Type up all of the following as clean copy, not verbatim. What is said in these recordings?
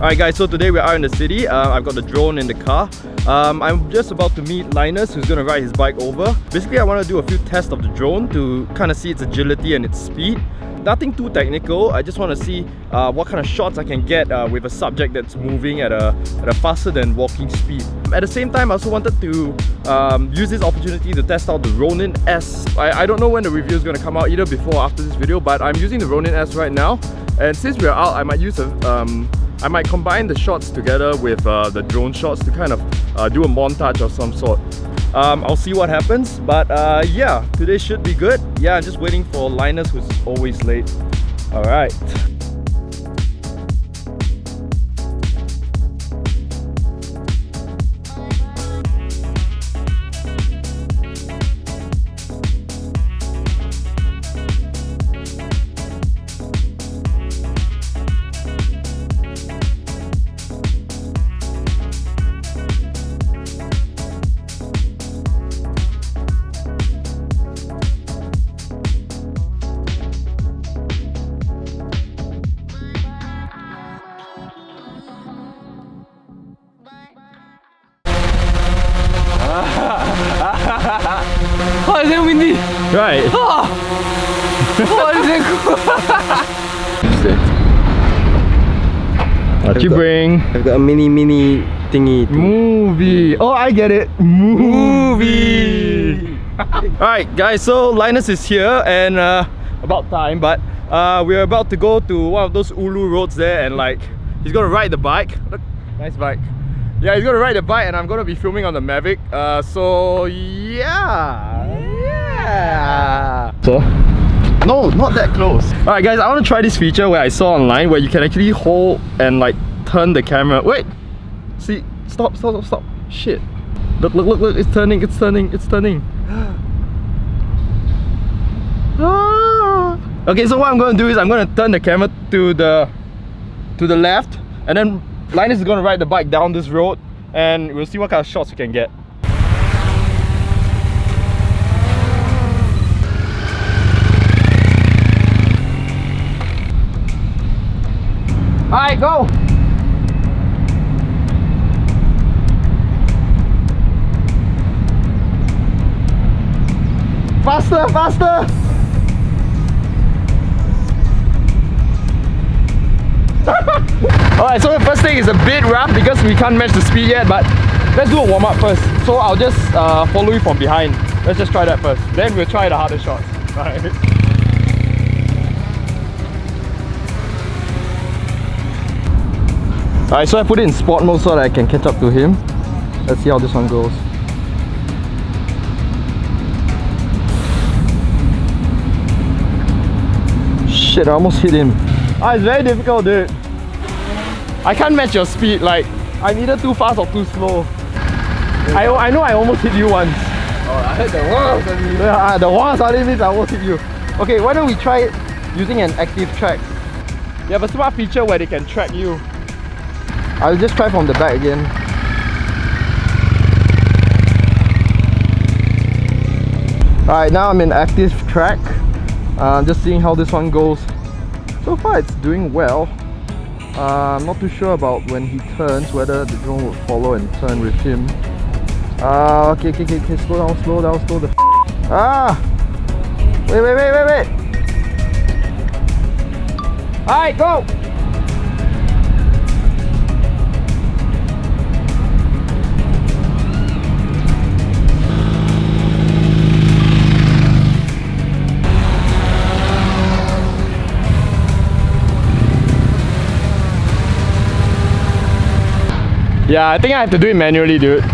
Alright guys, so today we are in the city. I've got the drone in the car. I'm just about to meet Linus, who's gonna ride his bike over. Basically, I want to do a few tests of the drone to kind of see its agility and its speed. Nothing too technical. I just want to see what kind of shots I can get with a subject that's moving at a faster than walking speed. At the same time, I also wanted to use this opportunity to test out the Ronin S. I don't know when the review is going to come out, either before or after this video, but I'm using the Ronin S right now. And since we're out, I might use I might combine the shots together with the drone shots to kind of do a montage of some sort. I'll see what happens, but yeah, today should be good. Yeah, I'm just waiting for Linus, who's always late. Alright. Oh, it's so windy! Right. Oh, it's so cool! What you bring? I've got a mini thingy. Movie. Oh, I get it. Movie. Alright guys, so Linus is here and about time, but we're about to go to one of those ulu roads there, and like he's gonna ride the bike. Look, nice bike. Yeah, he's gonna ride the bike and I'm gonna be filming on the Mavic. So yeah. So no, not that close. Alright guys, I want to try this feature where I saw online where you can actually hold and like turn the camera. Wait, see, stop. Shit. Look, it's turning. Okay, so what I'm gonna do is I'm gonna turn the camera to the left, and then Linus is gonna ride the bike down this road, and we'll see what kind of shots we can get. Alright, go! Faster! Alright, so the first thing is a bit rough because we can't match the speed yet, but let's do a warm-up first. So I'll just follow you from behind. Let's just try that first. Then we'll try the harder shots. Alright. Alright, so I put it in sport mode so that I can catch up to him. Let's see how this one goes. Shit, I almost hit him. Ah, it's very difficult, dude. I can't match your speed, like I'm either too fast or too slow. I know I almost hit you once. Oh, I heard the wah suddenly. Yeah, the wah suddenly means I almost hit you. Okay, why don't we try it using an active track? They have a smart feature where they can track you. I'll just try from the back again. Alright, now I'm in active track. Just seeing how this one goes. So far it's doing well. I'm not too sure about when he turns, whether the drone will follow and turn with him. Okay, slow down, Wait. Alright, go! Yeah, I think I have to do it manually, dude. Okay.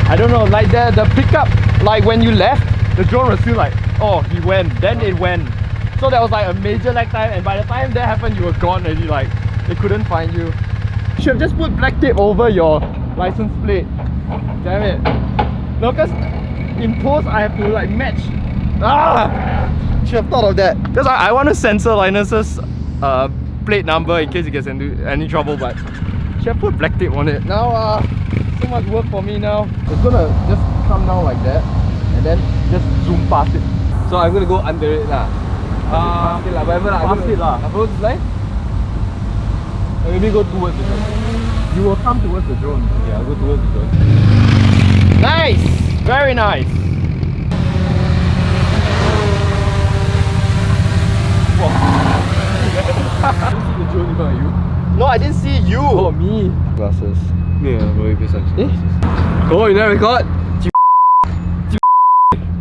I don't know, like the pickup, like when you left, the drone was still like, oh, he went, then it went. So that was like a major lag time, and by the time that happened, you were gone already, like, they couldn't find you. You should have just put black tape over your license plate. Damn it. No, because in post, I have to like match. Should have thought of that. Because I want to censor Linus's plate number in case he gets into any trouble, but should have put black tape on it. Now, so much work for me now. It's gonna just come down like that and then just zoom past it. So I'm gonna go under it lah. Past it lah, whatever lah. Past it lah. Apa tu line? Maybe go towards the drone. You will come towards the drone. Yeah, I'll go towards the drone. Nice! Very nice! The drone in front of you. No, I didn't see you! Oh, me. Glasses. Yeah, very precise. Eh? Oh, you never record?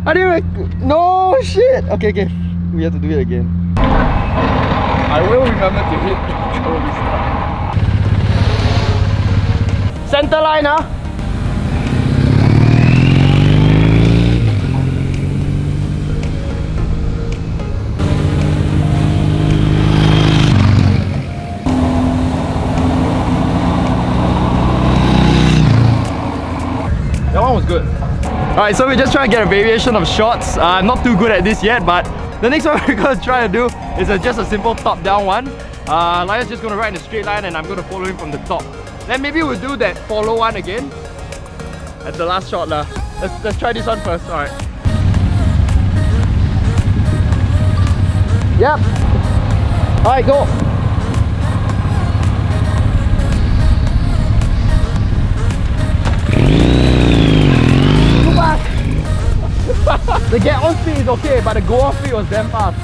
I didn't No shit! Okay, okay. We have to do it again. I will remember to hit control this time. Center line, huh? That one was good. Alright, so we're just trying to get a variation of shots. I'm not too good at this yet, but the next one we're going to try to do is just a simple top-down one. Lion's just going to ride in a straight line and I'm going to follow him from the top. Then maybe we'll do that follow one again at the last shot lah. Let's try this one first. Alright. Yep. Alright, go. The get on speed is okay, but the go off speed was damn fast.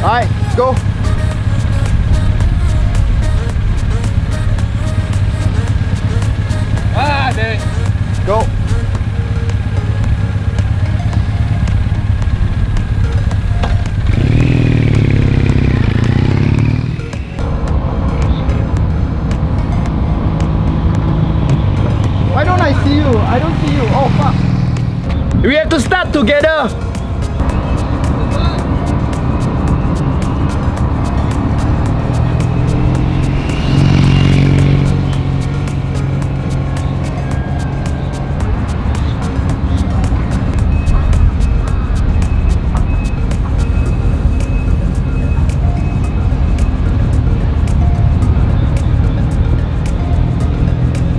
Alright, go. Ah, there. Go. Why don't I see you? I don't see you. Oh fuck. We have to start together.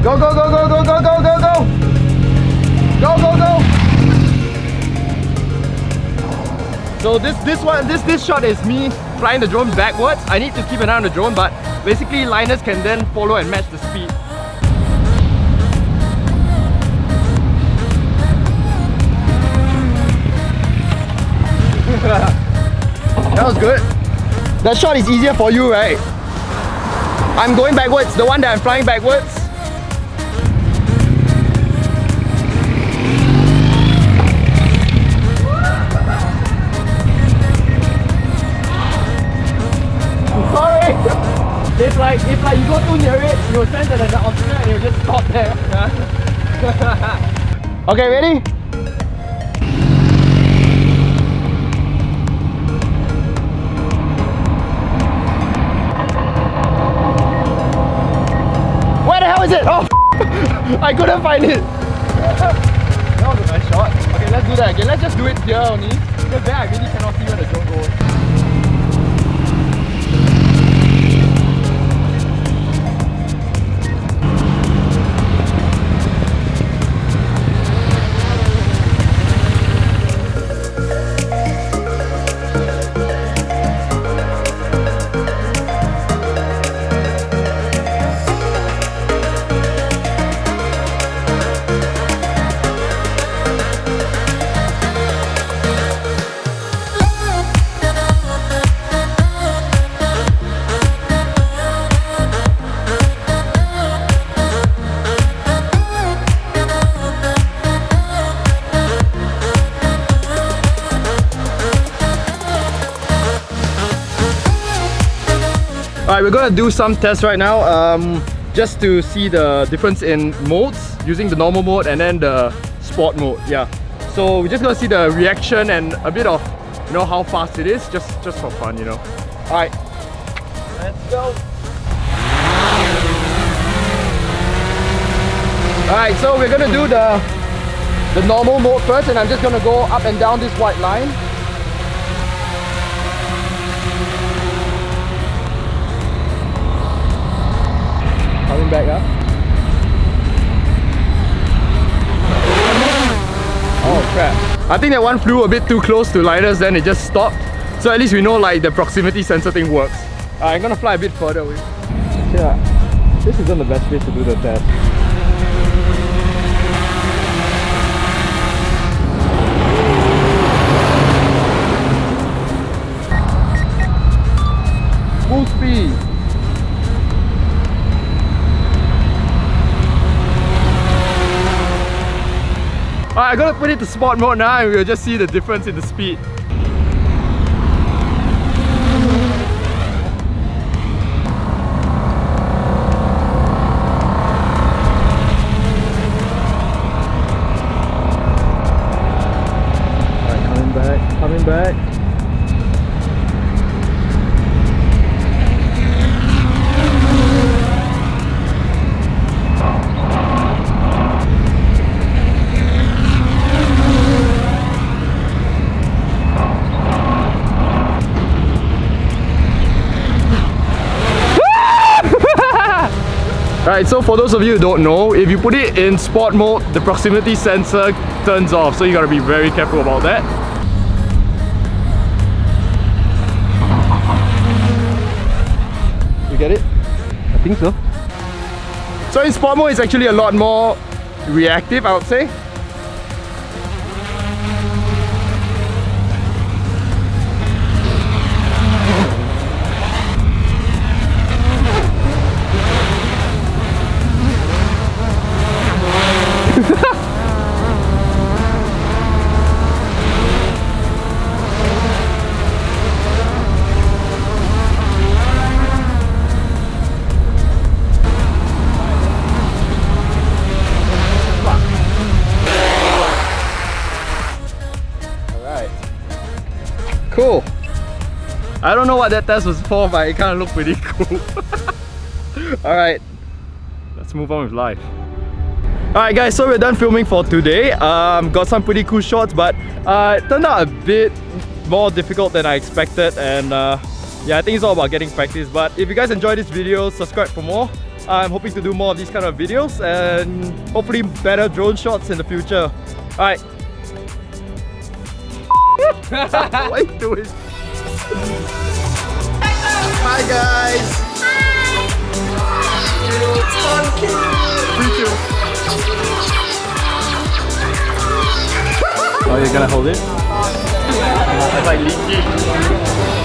Go, go, go, go, go, go, go, go, go! Go, go, go! So this shot is me flying the drone backwards. I need to keep an eye on the drone, but basically Linus can then follow and match the speed. That was good. That shot is easier for you, right? I'm going backwards, the one that I'm flying backwards. If like you go too near it, you'll sense that there's an obstacle and you'll just stop there. Okay, ready? Where the hell is it? Oh, I couldn't find it. That was a nice shot. Okay, let's do that again. Let's just do it here only, because there I really cannot see where the drone goes. Alright, we're gonna do some tests right now, just to see the difference in modes using the normal mode and then the sport mode. Yeah, so we're just gonna see the reaction and a bit of, you know, how fast it is, just for fun, you know. Alright, let's go. Alright, so we're gonna do the normal mode first, and I'm just gonna go up and down this white line. Coming back up. Oh crap. I think that one flew a bit too close to Linus, then it just stopped. So at least we know like the proximity sensor thing works. I'm gonna fly a bit further away. Yeah, this isn't the best place to do the test. Full speed. Alright, I gotta put it to sport mode now and we'll just see the difference in the speed. Alright, coming back. Alright, so for those of you who don't know, if you put it in sport mode, the proximity sensor turns off, so you gotta be very careful about that. You get it? I think so. So in sport mode, it's actually a lot more reactive, I would say. Cool. I don't know what that test was for, but it kind of looked pretty cool. Alright, let's move on with life. Alright guys, so we're done filming for today. Got some pretty cool shots, but it turned out a bit more difficult than I expected, and yeah, I think it's all about getting practice. But if you guys enjoyed this video, subscribe for more. I'm hoping to do more of these kind of videos and hopefully better drone shots in the future. Alright. What are you doing? Hi guys! Oh, you're gonna hold it? It's like leaky.